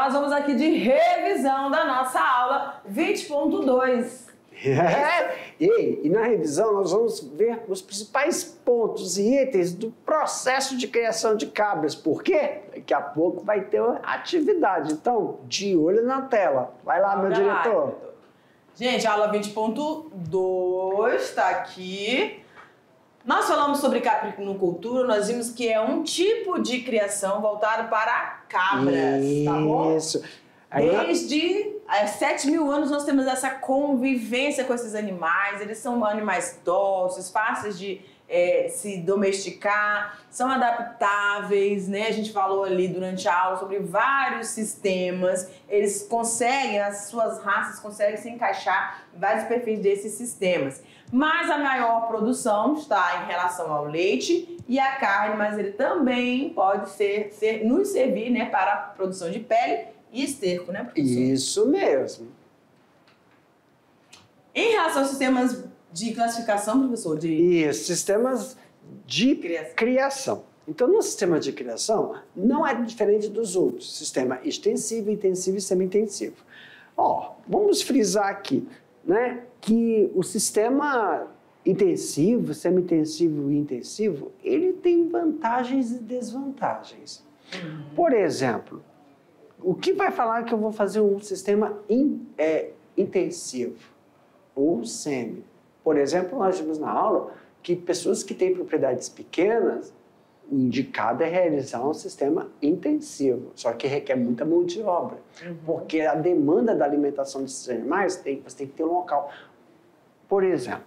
nós vamos aqui de revisão da nossa aula 20.2. E na revisão nós vamos ver os principais pontos e itens do processo de criação de cabras. Por quê? Daqui a pouco vai ter atividade. Então, de olho na tela. Vai lá, meu diretor. Gente, a aula 20.2 está aqui. Nós falamos sobre caprinocultura, nós vimos que é um tipo de criação voltado para cabras, tá bom? Isso. Desde 7.000 anos nós temos essa convivência com esses animais. Eles são animais dóceis, fáceis de se domesticar, são adaptáveis, né? A gente falou ali durante a aula sobre vários sistemas. Eles conseguem, as suas raças conseguem se encaixar em vários perfis desses sistemas. Mas a maior produção está em relação ao leite e à carne, mas ele também pode nos servir, né, para a produção de pele e esterco, né, professor? Isso mesmo. Em relação aos sistemas de classificação, professor? Isso, sistemas de criação. Então, no sistema de criação, não é diferente dos outros. Sistema extensivo, intensivo e semi-intensivo. Vamos frisar aqui, né, que o sistema intensivo, semi-intensivo e intensivo, ele tem vantagens e desvantagens. Por exemplo, o que vai falar que eu vou fazer um sistema intensivo ou semi? Por exemplo, nós vimos na aula que pessoas que têm propriedades pequenas, o indicado é realizar um sistema intensivo, só que requer muita mão de obra, porque a demanda da alimentação desses animais, você tem que ter um local. Por exemplo,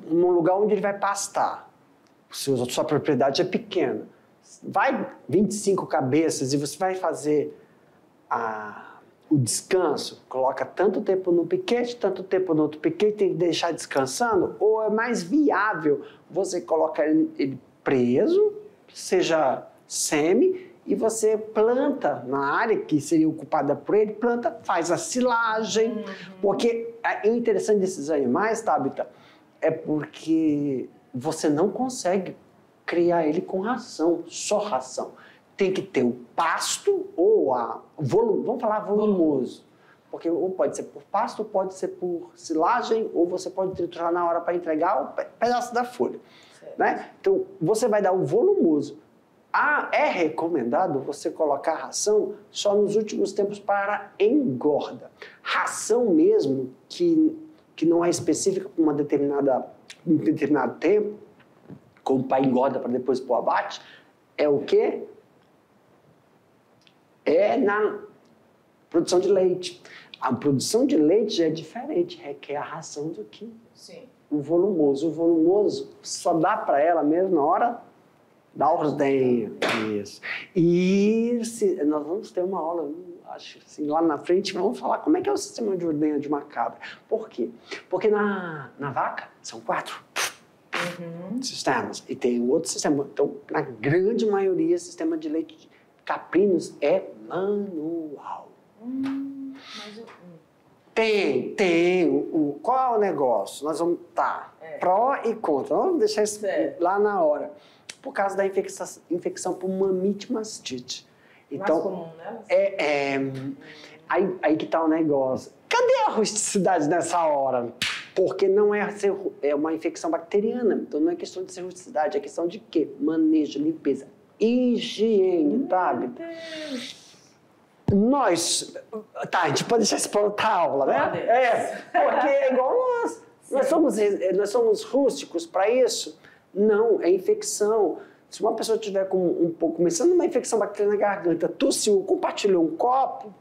num lugar onde ele vai pastar, sua propriedade é pequena, vai 25 cabeças e você vai fazer o descanso, coloca tanto tempo no piquete, tanto tempo no outro piquete, tem que deixar descansando, ou é mais viável você colocar ele preso, seja semi, e você planta na área que seria ocupada por ele, faz a silagem, porque é interessante desses animais, Tabita, é porque você não consegue criar ele com ração, só ração. Tem que ter o pasto ou vamos falar volumoso, porque ou pode ser por pasto, ou pode ser por silagem, ou você pode triturar na hora para entregar o pedaço da folha, né? Então, você vai dar o volumoso. É recomendado você colocar ração só nos últimos tempos para engorda. Ração mesmo, que não é específica para um determinado tempo, como para engorda para depois para o abate, é o quê? É na produção de leite. A produção de leite já é diferente, requer a ração do que o volumoso. O volumoso só dá para ela mesmo na hora da ordenha. Isso. E nós vamos ter uma aula, acho assim, lá na frente, vamos falar como é que é o sistema de ordenha de uma cabra. Por quê? Porque na vaca são 4 sistemas e tem um outro sistema. Então, na grande maioria, o sistema de leite caprinos é manual. Qual é o negócio? Nós vamos pró e contra. Vamos deixar isso lá na hora. Por causa da infecção por mamite mastite. Então, mais comum, né? Aí que está o negócio. Cadê a rusticidade nessa hora? Porque não é uma infecção bacteriana. Então não é questão de ser rusticidade, é questão de quê? Manejo, limpeza, higiene, sabe? A gente pode deixar isso para outra aula, né? Porque é igual nós somos rústicos para isso. Não, é infecção. Se uma pessoa tiver começando uma infecção bacteriana na garganta, tossiu, compartilhou um copo.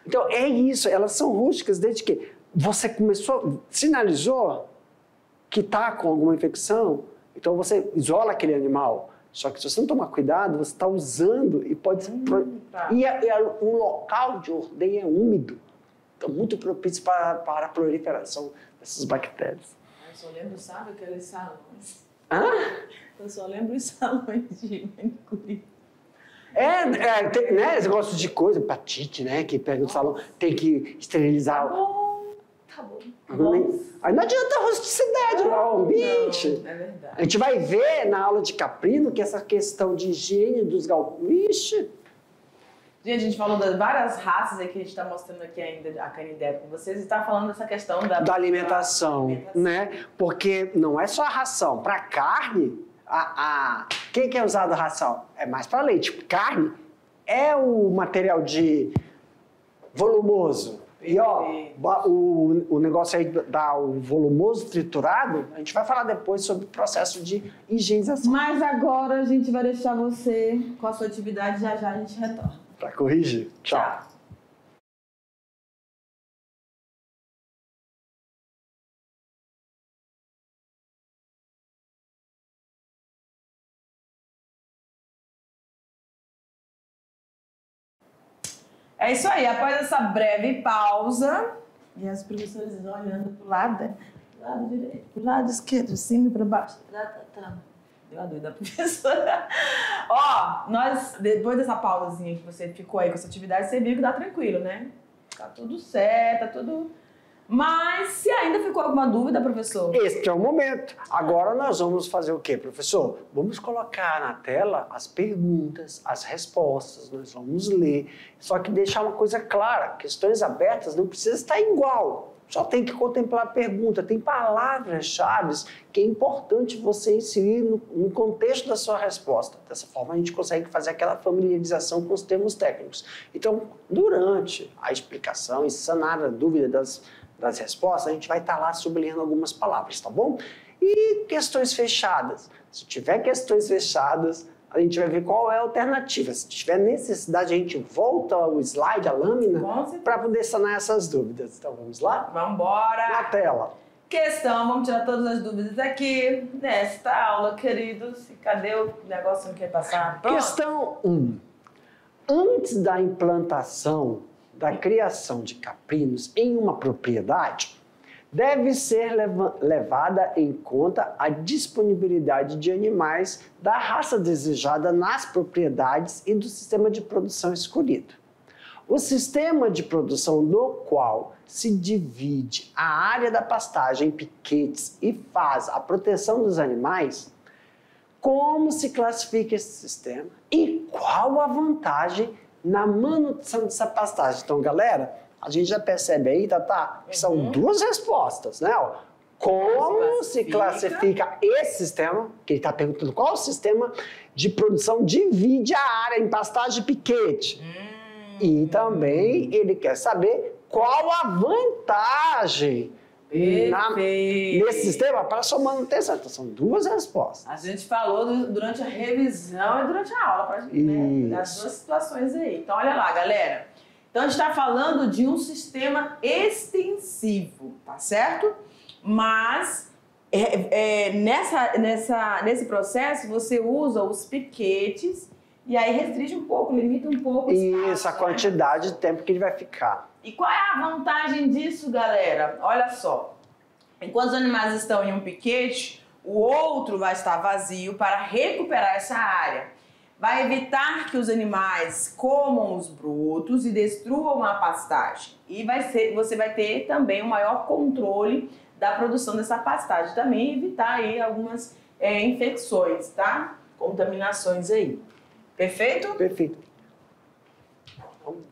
Então é isso, elas são rústicas desde que você sinalizou que está com alguma infecção, então você isola aquele animal. Só que se você não tomar cuidado, você está usando e pode ser... um local de ordenha é úmido. Então, muito propício para a proliferação dessas bactérias. Eu só lembro, sabe, aqueles salões. Eu só lembro os salões de manicure. Né? Esse negócio de coisa, hepatite, né? Que pega no salão, tem que esterilizar. Tá bom. Aí não adianta a rusticidade, não, ambiente. Não, é verdade. A gente vai ver na aula de caprino que essa questão de higiene dos galpões... Ixi! Gente, a gente falou das várias raças aí que a gente está mostrando aqui ainda, a Canidé com vocês, e está falando dessa questão da alimentação, né? Porque não é só a ração. Para carne, quem que é usado a ração? É mais para leite. Carne é o material de volumoso. E ó, o negócio aí o volumoso triturado, a gente vai falar depois sobre o processo de higienização. Mas agora a gente vai deixar você com a sua atividade, já a gente retorna. Para corrigir. Tchau. É isso aí, após essa breve pausa, e as professoras vão olhando para o lado direito, para o lado esquerdo, cima e para baixo. Deu a dúvida, professora. Ó, depois dessa pausazinha que você ficou aí com essa atividade, você viu que dá tranquilo, né? Tá tudo certo, tá tudo... Mas se ainda ficou alguma dúvida, professor? Este é o momento. Agora nós vamos fazer o quê, professor? Vamos colocar na tela as perguntas, as respostas, nós vamos ler. Só que deixar uma coisa clara, questões abertas não precisa estar igual. Só tem que contemplar a pergunta. Tem palavras-chave que é importante você inserir no contexto da sua resposta. Dessa forma, a gente consegue fazer aquela familiarização com os termos técnicos. Então, durante a explicação e sanar a dúvida das respostas, a gente vai estar lá sublinhando algumas palavras, tá bom? E questões fechadas. Se tiver questões fechadas, a gente vai ver qual é a alternativa. Se tiver necessidade, a gente volta ao slide, a lâmina, para poder sanar essas dúvidas. Então, vamos lá? Vamos embora! Na tela. Questão, vamos tirar todas as dúvidas aqui nesta aula, queridos. E cadê o negócio que não quer passar? Pronto. Questão 1. Antes da implantação da criação de caprinos em uma propriedade, deve ser levada em conta a disponibilidade de animais da raça desejada nas propriedades e do sistema de produção escolhido. O sistema de produção do qual se divide a área da pastagem em piquetes e faz a proteção dos animais, como se classifica esse sistema e qual a vantagem na manutenção dessa pastagem. Então, galera, a gente já percebe aí, Tatá, que são duas respostas, né? Como se classifica esse sistema, que ele está perguntando qual o sistema de produção divide a área em pastagem e piquete. E também ele quer saber qual a vantagem nesse sistema para a sua manutenção. Então, são duas respostas. A gente falou durante a revisão e durante a aula, pra gente, né? Das duas situações aí. Então, olha lá, galera. Então, a gente está falando de um sistema extensivo, tá certo? Mas, nesse processo, você usa os piquetes e aí restringe um pouco, limita um pouco o espaço. Isso, a quantidade de tempo que ele vai ficar. E qual é a vantagem disso, galera? Olha só. Enquanto os animais estão em um piquete, o outro vai estar vazio para recuperar essa área. Vai evitar que os animais comam os brotos e destruam a pastagem. E você vai ter também um maior controle da produção dessa pastagem. Também evitar aí algumas infecções, tá? Contaminações aí. Perfeito? Perfeito. Vamos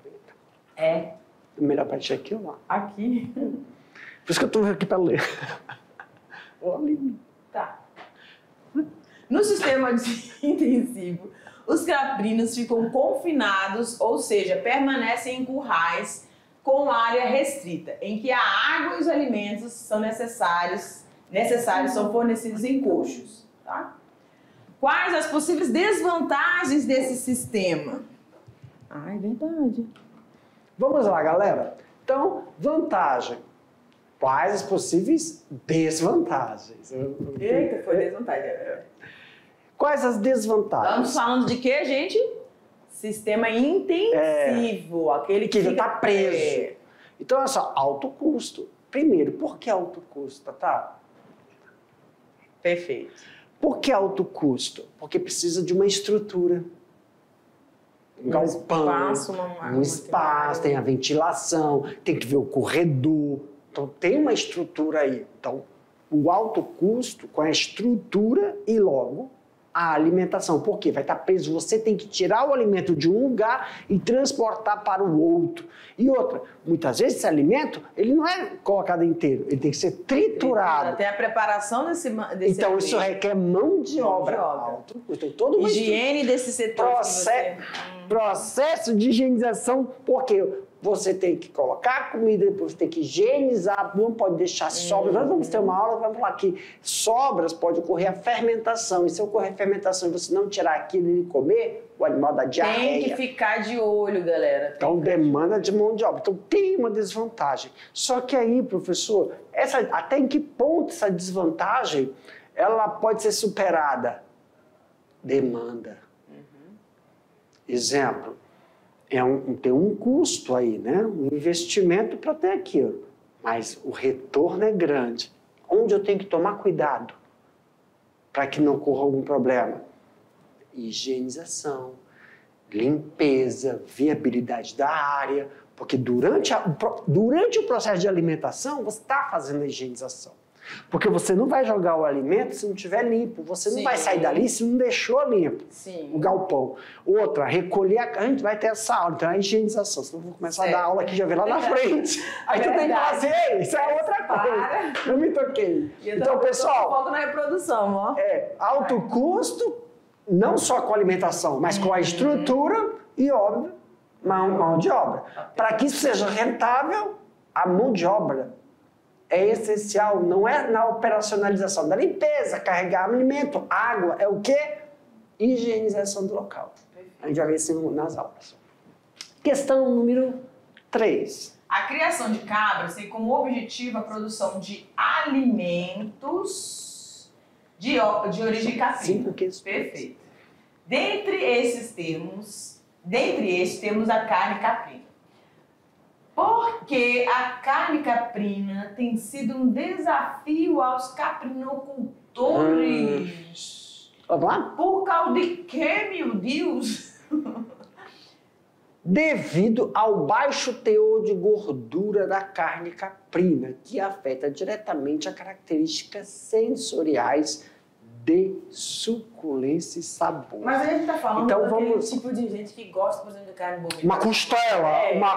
ver. A melhor parte é aqui ou lá? Aqui. Por isso que eu estou aqui para ler. Tá. No sistema intensivo, os caprinos ficam confinados, ou seja, permanecem em currais com área restrita, em que a água e os alimentos são necessários são fornecidos em coxos. Tá? Quais as possíveis desvantagens desse sistema? É verdade. Vamos lá, galera. Então, vantagem. Quais as possíveis desvantagens? Eita, foi desvantagem. Quais as desvantagens? Estamos falando de quê, gente? Sistema intensivo, aquele que está preso. Então, olha só, alto custo. Primeiro, por que alto custo, tá? Perfeito. Por que alto custo? Porque precisa de uma estrutura. Um galpão, um espaço, tem a ventilação, tem que ver o corredor. Então, tem uma estrutura aí. Então, o alto custo com a estrutura e logo a alimentação. Por quê? Vai estar preso. Você tem que tirar o alimento de um lugar e transportar para o outro. E outra, muitas vezes esse alimento, ele não é colocado inteiro, ele tem que ser triturado. Tem a preparação desse então, alimento. isso requer mão de obra. Alto. Então, todo higiene desse setor. Processo de higienização, porque você tem que colocar a comida, depois você tem que higienizar, não pode deixar sobras. Nós vamos ter uma aula que vai falar que sobras pode ocorrer a fermentação. E se ocorrer a fermentação e você não tirar aquilo e comer, o animal dá diarreia. Tem que ficar de olho, galera. Então, demanda de mão de obra. Então, tem uma desvantagem. Só que aí, professor, até em que ponto essa desvantagem ela pode ser superada? Demanda. Exemplo. Tem um custo aí, né? Um investimento para ter aquilo. Mas o retorno é grande. Onde eu tenho que tomar cuidado para que não ocorra algum problema? Higienização, limpeza, viabilidade da área. Porque durante o processo de alimentação, você está fazendo a higienização. Porque você não vai jogar o alimento se não estiver limpo. Você não vai sair dali se não deixou limpo o galpão. Outra, recolher a gente vai ter essa aula. Então, a higienização. Senão eu vou começar a dar aula aqui já ver lá na frente. Aí tu tem que fazer, isso é outra coisa. Eu me toquei. Então, pessoal... Foco na reprodução, ó. Alto custo, não só com a alimentação, mas com a estrutura e, óbvio, mão de obra. Para que isso seja rentável, a mão de obra é essencial, não é na operacionalização da limpeza, carregar alimento, água, é o quê? Higienização do local. A gente vai ver isso nas aulas. Questão número 3. A criação de cabras tem como objetivo a produção de alimentos de origem caprina. Perfeito. Dentre estes temos a carne caprina. Porque a carne caprina tem sido um desafio aos caprinocultores. Vamos lá? Por causa de quê, meu Deus? Devido ao baixo teor de gordura da carne caprina, que afeta diretamente as características sensoriais de suculência e sabor. Mas a gente está falando então, daquele tipo de gente que gosta, por exemplo, de carne bovina. Uma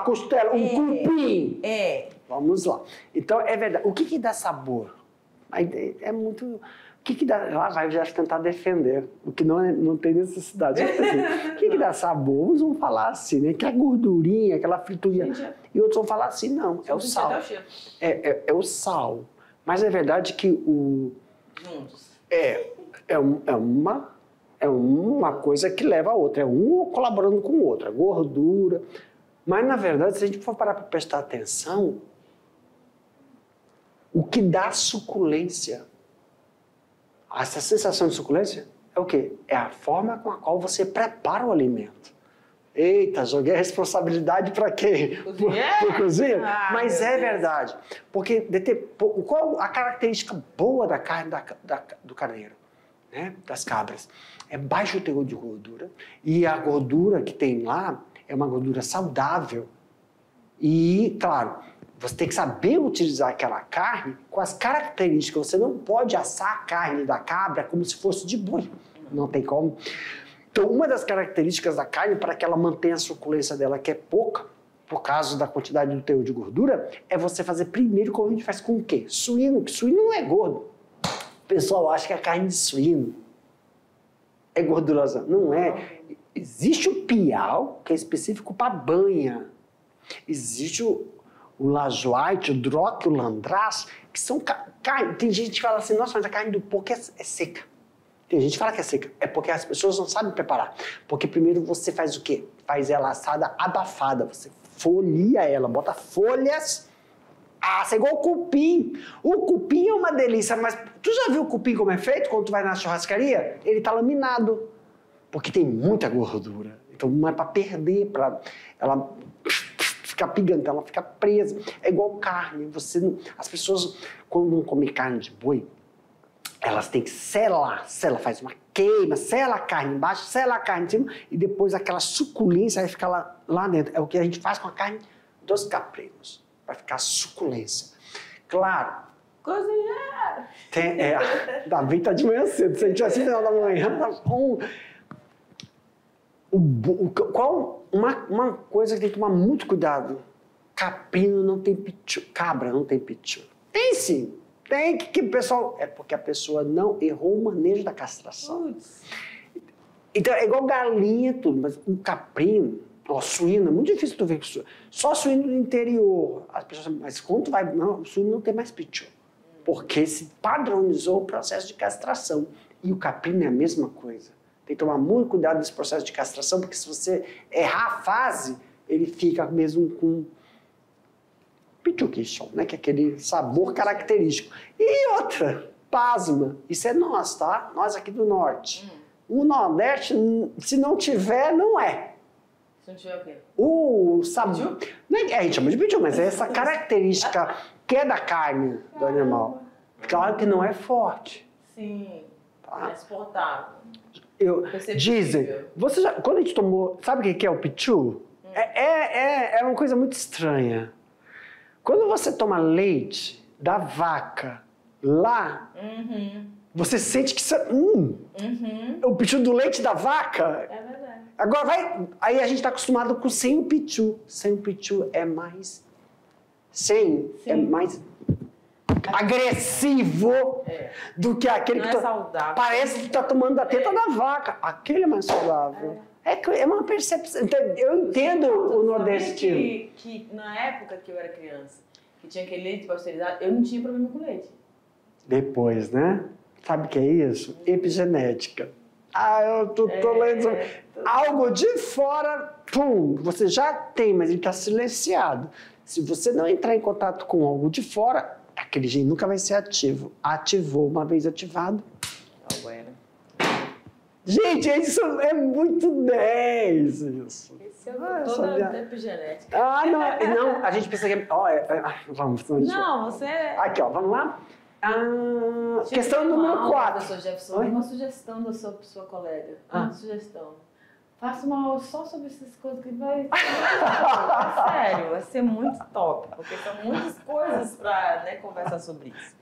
costela, um cupim. Vamos lá. Então, é verdade. O que dá sabor? É muito... O que dá... Lá vai já tentar defender, o que não tem necessidade. O que dá sabor? Uns vão falar assim, né? Que a gordurinha, aquela friturinha. E outros vão falar assim, não, é o sal. É o sal. Mas é verdade que o... É uma coisa que leva a outra, é um colaborando com o outro, a gordura. Mas, na verdade, se a gente for parar para prestar atenção, o que dá suculência, essa sensação de suculência, é o quê? É a forma com a qual você prepara o alimento. Eita, joguei a responsabilidade para quem? Para cozinha? Mas é verdade. Porque qual a característica boa da carne do carneiro? Né, das cabras, é baixo teor de gordura e a gordura que tem lá é uma gordura saudável e, claro, você tem que saber utilizar aquela carne com as características, você não pode assar a carne da cabra como se fosse de boi, não tem como. Então, uma das características da carne para que ela mantenha a suculência dela, que é pouca, por causa da quantidade do teor de gordura, é você fazer primeiro como a gente faz com o quê? Suíno, que suíno não é gordo. O pessoal acha que a carne de suíno é gordurosa. Não é. Existe o piau, que é específico para banha. Existe o lajoite, o droque, o landraço, que são carne. Tem gente que fala assim, nossa, mas a carne do porco é seca. Tem gente que fala que é seca. É porque as pessoas não sabem preparar. Porque primeiro você faz o quê? Faz ela assada abafada. Você folha ela, bota folhas... Assa igual o cupim. O cupim é uma delícia, mas tu já viu o cupim como é feito quando tu vai na churrascaria? Ele tá laminado, porque tem muita gordura. Então não é para perder, para ela ficar pigando, ela fica presa. É igual carne. As pessoas, quando não comem carne de boi, elas têm que selar, faz uma queima, sela a carne embaixo, sela a carne em cima, e depois aquela suculência vai ficar lá dentro. É o que a gente faz com a carne dos caprinos. Vai ficar suculência. Claro, Cozinhar! Davi tá de manhã cedo. Se a gente tivesse final da manhã, uma coisa que tem que tomar muito cuidado. Caprino não tem pitiu. Cabra não tem pitiu. Tem sim. Tem que o pessoal... É porque a pessoa não errou o manejo da castração. Putz. Então, é igual galinha tudo, mas um caprino, suíno, é muito difícil tu ver. Só suíno do interior. As pessoas, mas quando tu vai... Não, o suíno não tem mais pitiu. Porque se padronizou o processo de castração. E o caprino é a mesma coisa. Tem que tomar muito cuidado nesse processo de castração, porque se você errar a fase, ele fica mesmo com pituquichon, né? Que é aquele sabor característico. E outra, pasma, isso é nós, tá? Nós aqui do Norte. O Nordeste, se não tiver, não é. Se não tiver o quê? O sabor... A gente chama de pitiu, mas é essa característica que é da carne do animal. Claro que não é forte. Sim, tá? É exportável. Dizem, quando a gente tomou, sabe o que é o pitiu? É uma coisa muito estranha. Quando você toma leite da vaca lá, você sente que o pitiu do leite da vaca. É verdade. Agora aí a gente está acostumado com sem o pitiu. Sem o pitiu é mais é mais agressivo do que aquele não que é saudável. Parece que está tomando da teta da vaca. Aquele é mais saudável. É uma percepção. Eu entendo o nordestino. Que na época que eu era criança, que tinha aquele leite pasteurizado, eu não tinha problema com leite. Depois, né? Sabe o que é isso? Epigenética. Eu tô lendo. Algo de fora, pum, você já tem, mas ele está silenciado. Se você não entrar em contato com algo de fora, aquele gene nunca vai ser ativo. Ativou, uma vez ativado. Gente, isso é muito 10. Isso. Esse é toda a epigenética. Não, a gente pensa que vamos. Não, você... Aqui, vamos lá. Questão número 4. Professor Jefferson, uma sugestão da sua colega. Uma sugestão. Faça uma aula só sobre essas coisas que vai... Sério, vai ser muito top, porque são muitas coisas para conversar sobre isso.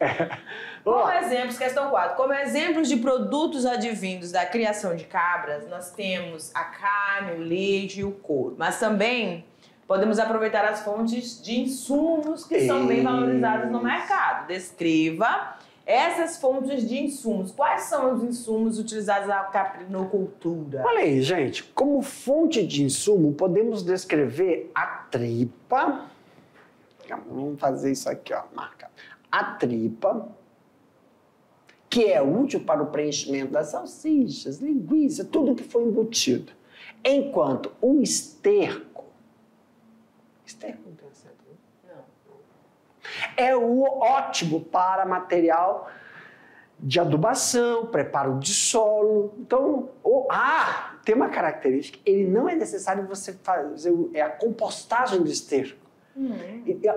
Como exemplos, questão 4, como exemplos de produtos advindos da criação de cabras, nós temos a carne, o leite e o couro. Mas também podemos aproveitar as fontes de insumos que são bem valorizadas no mercado. Descreva essas fontes de insumos. Quais são os insumos utilizados na caprinocultura? Olha aí, gente. Como fonte de insumo, podemos descrever a tripa. Vamos fazer isso aqui, marca. A tripa, que é útil para o preenchimento das salsichas, linguiça, tudo que foi embutido. Enquanto o esterco... Esterco não tem acento, não? É ótimo para material de adubação, preparo de solo. Então, tem uma característica, ele não é necessário você fazer a compostagem do esterco.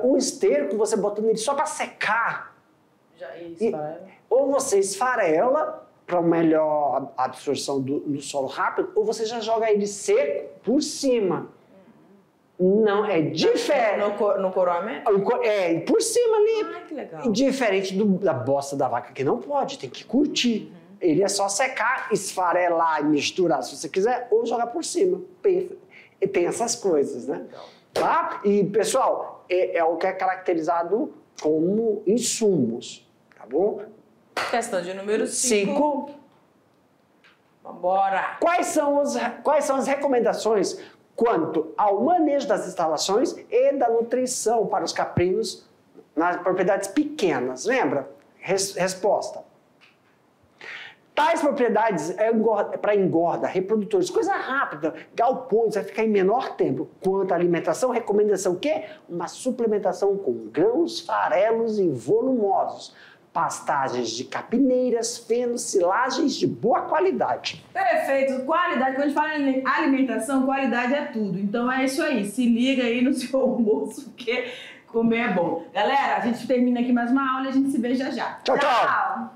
O esterco, você botando ele só para secar. Ou você esfarela para melhor absorção do solo rápido, ou você já joga ele seco por cima. Não, é diferente. No coroamento? Por cima ali. Que legal. Diferente da bosta da vaca, que não pode, tem que curtir. Ele é só secar, esfarelar e misturar, se você quiser, ou jogar por cima. E tem essas coisas, né? Tá? E, pessoal, é o que é caracterizado como insumos, tá bom? Questão de número 5. Vambora! Quais são as recomendações quanto ao manejo das instalações e da nutrição para os caprinos nas propriedades pequenas? Lembra? Resposta. Tais propriedades para engorda, reprodutores, coisa rápida, galpões, vai ficar em menor tempo. Quanto à alimentação, recomendação que é uma suplementação com grãos, farelos e volumosos, pastagens de capineiras, fenos, silagens de boa qualidade. Perfeito. Qualidade, quando a gente fala em alimentação, qualidade é tudo. Então é isso aí, se liga aí no seu almoço, porque comer é bom. Galera, a gente termina aqui mais uma aula e a gente se vê já já. Tchau, tchau!